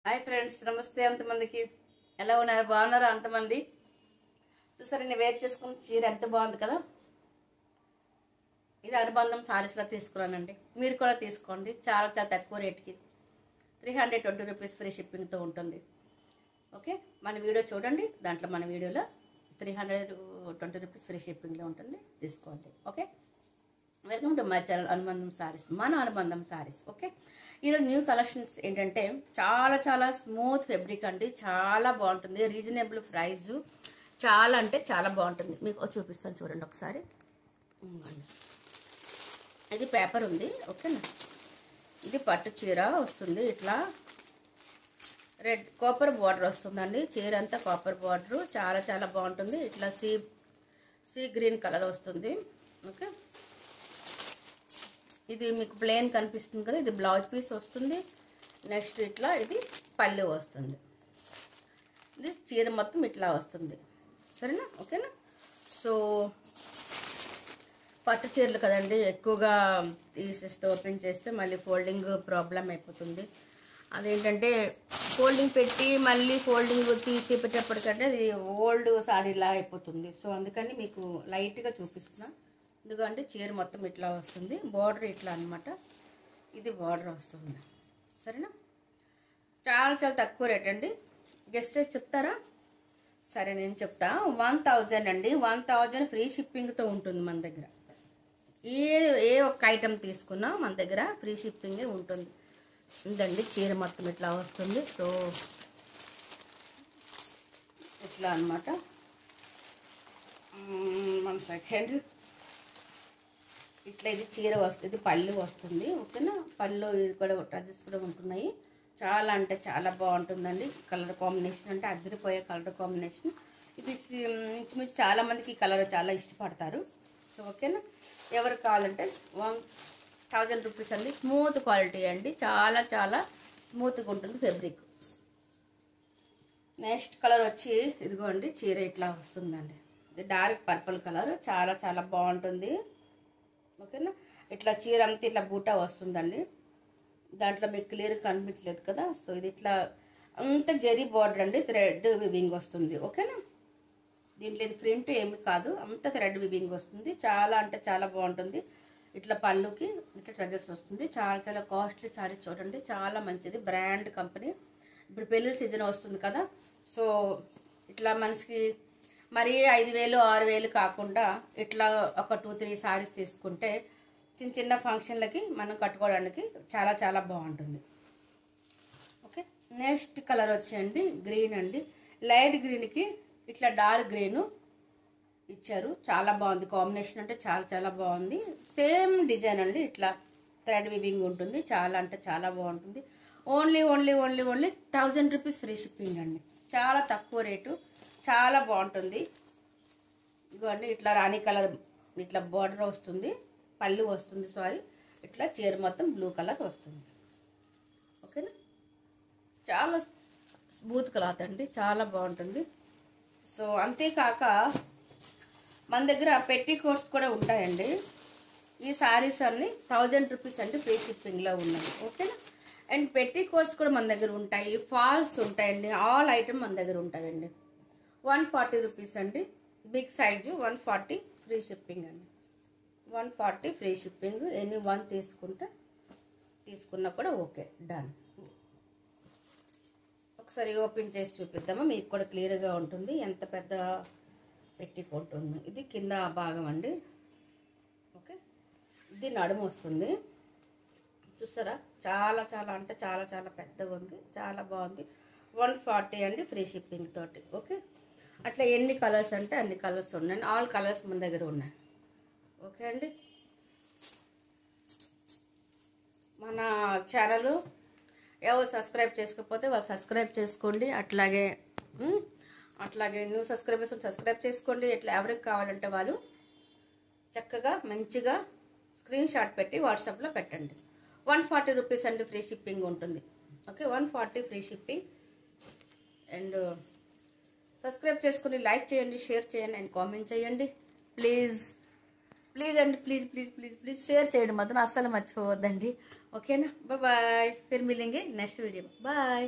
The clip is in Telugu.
హాయ్ ఫ్రెండ్స్, నమస్తే. అంతమందికి ఎలా ఉన్నారు? బాగున్నారా? అంతమంది చూసారా, నేను వేర్ చేసుకున్న చీర ఎంత బాగుంది కదా. ఇది అనుబంధం సారీస్లో తీసుకున్నానండి. మీరు కూడా తీసుకోండి. చాలా చాలా తక్కువ రేట్కి 320 రూపీస్ ఫ్రీ షిప్పింగ్తో ఉంటుంది. ఓకే, మన వీడియో చూడండి. దాంట్లో మన వీడియోలో 320 రూపీస్ ఫ్రీ షిప్పింగ్లో ఉంటుంది. తీసుకోండి. Okay, welcome to my channel అనుబంధం సారీస్, మన అనుబంధం సారీస్. ఓకే, ఈరోజు న్యూ కలెక్షన్స్ ఏంటంటే చాలా చాలా స్మూత్ ఫ్యాబ్రిక్ అండి. చాలా బాగుంటుంది. Reasonable price. చాలా అంటే చాలా బాగుంటుంది. మీకు చూపిస్తాను చూడండి ఒకసారి. ఇది పేపర్ ఉంది. ఓకేనా, ఇది పట్టు చీర వస్తుంది. ఇట్లా రెడ్ కాపర్ బార్డర్ వస్తుందండి. చీర అంతా కాపర్ బార్డర్. చాలా చాలా బాగుంటుంది. ఇట్లా సీ గ్రీన్ కలర్ వస్తుంది. ఓకే, ఇది మీకు ప్లెయిన్ కనిపిస్తుంది కదా. ఇది బ్లౌజ్ పీస్ వస్తుంది. నెక్స్ట్ ఇట్లా ఇది పళ్ళు వస్తుంది. ఇది చీర మొత్తం ఇట్లా వస్తుంది. సరేనా? ఓకేనా. సో పట్టు చీరలు కదండి, ఎక్కువగా తీసేస్తే ఓపెన్ చేస్తే మళ్ళీ ఫోల్డింగ్ ప్రాబ్లం అయిపోతుంది. అదేంటంటే ఫోల్డింగ్ పెట్టి మళ్ళీ ఫోల్డింగ్ తీసి పెట్టేప్పటికంటే అది ఓల్డ్ సారీలా అయిపోతుంది. సో అందుకని మీకు లైట్గా చూపిస్తున్నా. ఎందుకంటే చీర మొత్తం ఇట్లా వస్తుంది. బార్డర్ ఇట్లా అనమాట. ఇది బార్డర్ వస్తుంది. సరేనా? చాలా చాలా తక్కువ రేట్ అండి. గెస్ట్ చేసి చెప్తారా? సరే, నేను చెప్తా. 1000 అండి. 1000 ఫ్రీ షిప్పింగ్తో ఉంటుంది మన దగ్గర. ఏ ఒక్క ఐటెం తీసుకున్నా మన దగ్గర ఫ్రీ షిప్పింగే ఉంటుంది. ఇదండి చీర మొత్తం ఇట్లా వస్తుంది. సో ఇట్లా అనమాట. 1 సెకండ్. ఇట్లా ఇది చీర వస్తుంది. పళ్ళు వస్తుంది. ఓకేనా, పళ్ళు ఇది కూడా టచెస్ కూడా ఉంటున్నాయి. చాలా అంటే చాలా బాగుంటుందండి. కలర్ కాంబినేషన్ అంటే అదిరిపోయే కలర్ కాంబినేషన్. ఇది ఇంచుమించు చాలా మందికి ఈ కలర్ చాలా ఇష్టపడతారు. సో ఓకేనా, ఎవరు కావాలంటే 1000 రూపీస్ అండి. స్మూత్ క్వాలిటీ అండి. చాలా చాలా స్మూత్గా ఉంటుంది ఫ్యాబ్రిక్. నెక్స్ట్ కలర్ వచ్చి ఇదిగోండి, చీర ఇట్లా వస్తుందండి. ఇది డార్క్ పర్పుల్ కలర్. చాలా చాలా బాగుంటుంది. ఓకేనా, ఇట్లా చీర అంతా ఇట్లా బూటా వస్తుందండి. దాంట్లో మీకు క్లియర్ కనిపించలేదు కదా. సో ఇది ఇట్లా అంత జరీ బార్డర్ అండి. థ్రెడ్ వివింగ్ వస్తుంది. ఓకేనా, దీంట్లో ఇది ప్రింట్ ఏమి కాదు, అంత థ్రెడ్ వివింగ్ వస్తుంది. చాలా అంటే చాలా బాగుంటుంది. ఇట్లా పళ్ళుకి ఇట్లా ట్రెజర్స్ వస్తుంది. చాలా చాలా కాస్ట్లీ సారీ చూడండి. చాలా మంచిది. Brand company. ఇప్పుడు పెళ్ళిళ్ళ సీజన్ వస్తుంది కదా. సో ఇట్లా మనకి మరి 5000 6000 కాకుండా ఇట్లా ఒక 2-3 సారీస్ తీసుకుంటే చిన్న చిన్న ఫంక్షన్లకి మనం కట్టుకోవడానికి చాలా చాలా బాగుంటుంది. ఓకే, నెక్స్ట్ కలర్ వచ్చేయండి గ్రీన్ అండి. లైట్ గ్రీన్కి ఇట్లా డార్క్ గ్రీను ఇచ్చారు. చాలా బాగుంది కాంబినేషన్. అంటే చాలా చాలా బాగుంది. సేమ్ డిజైన్ అండి. ఇట్లా థ్రెడ్ వివింగ్ ఉంటుంది. చాలా అంటే చాలా బాగుంటుంది. ఓన్లీ 1000 రూపీస్ ఫ్రీ షిప్పింగ్ అండి. చాలా తక్కువ రేటు. చాలా బాగుంటుంది. ఇదిగోండి, ఇట్లా రాణి కలర్ ఇట్లా బార్డర్ వస్తుంది. పళ్ళు వస్తుంది. సారీ, ఇట్లా చీర మొత్తం బ్లూ కలర్ వస్తుంది. ఓకేనా, చాలా స్మూత్ క్లాత్ అండి. చాలా బాగుంటుంది. సో అంతేకాక మన దగ్గర పెట్టి కోట్స్ కూడా ఉంటాయండి. ఈ సారీస్ అన్ని 1000 రూపీస్ అంటే ఫ్రీ షిప్పింగ్లో ఉన్నాయి. ఓకేనా, అండ్ పెట్టి కోట్స్ కూడా మన దగ్గర ఉంటాయి. ఫాల్స్ ఉంటాయండి. ఆల్ ఐటమ్ మన దగ్గర ఉంటాయండి. 140 రూపీస్ అండి. బిగ్ సైజు 140 ఫ్రీ షిప్పింగ్ అండి. 140 ఫ్రీ షిప్పింగ్. ఎనీ 1 తీసుకున్నా కూడా ఓకే, డన్. ఒకసారి ఓపెన్ చేసి చూపిద్దామా, మీకు కూడా క్లియర్గా ఉంటుంది ఎంత పెద్ద పెట్టికోట్ ఉంది. ఇది కింద భాగం అండి. ఓకే, ఇది నడుము వస్తుంది. చూస్తారా, చాలా చాలా అంటే చాలా చాలా పెద్దగా ఉంది. చాలా బాగుంది. 140 అండి ఫ్రీ షిప్పింగ్ తోటి. ఓకే, అట్లా ఎన్ని కలర్స్ అంటే అన్ని కలర్స్ ఉన్నాయి. ఆల్ కలర్స్ మన దగ్గర ఉన్నాయి. ఓకే అండి, మన ఛానల్ ఎవరు సబ్స్క్రైబ్ చేసుకోకపోతే వాళ్ళు సబ్స్క్రైబ్ చేసుకోండి. అట్లాగే న్యూ సబ్స్క్రైబర్స్ సబ్స్క్రైబ్ చేసుకోండి. ఇట్లా ఎవరికి కావాలంటే వాళ్ళు చక్కగా మంచిగా స్క్రీన్ షాట్ పెట్టి వాట్సాప్లో పెట్టండి. 140 రూపీస్ అండి ఫ్రీ షిప్పింగ్ ఉంటుంది. Okay, 140 free shipping. And subscribe చేసుకుని లైక్ చేయండి, షేర్ చేయండి అండ్ కామెంట్ చేయండి. ప్లీజ్ అండి, ప్లీజ్ షేర్ చేయడం మాత్రం అస్సలు మర్చిపోవద్దండి. ఓకేనా, bye. Phir మిలేంగే next video. Bye.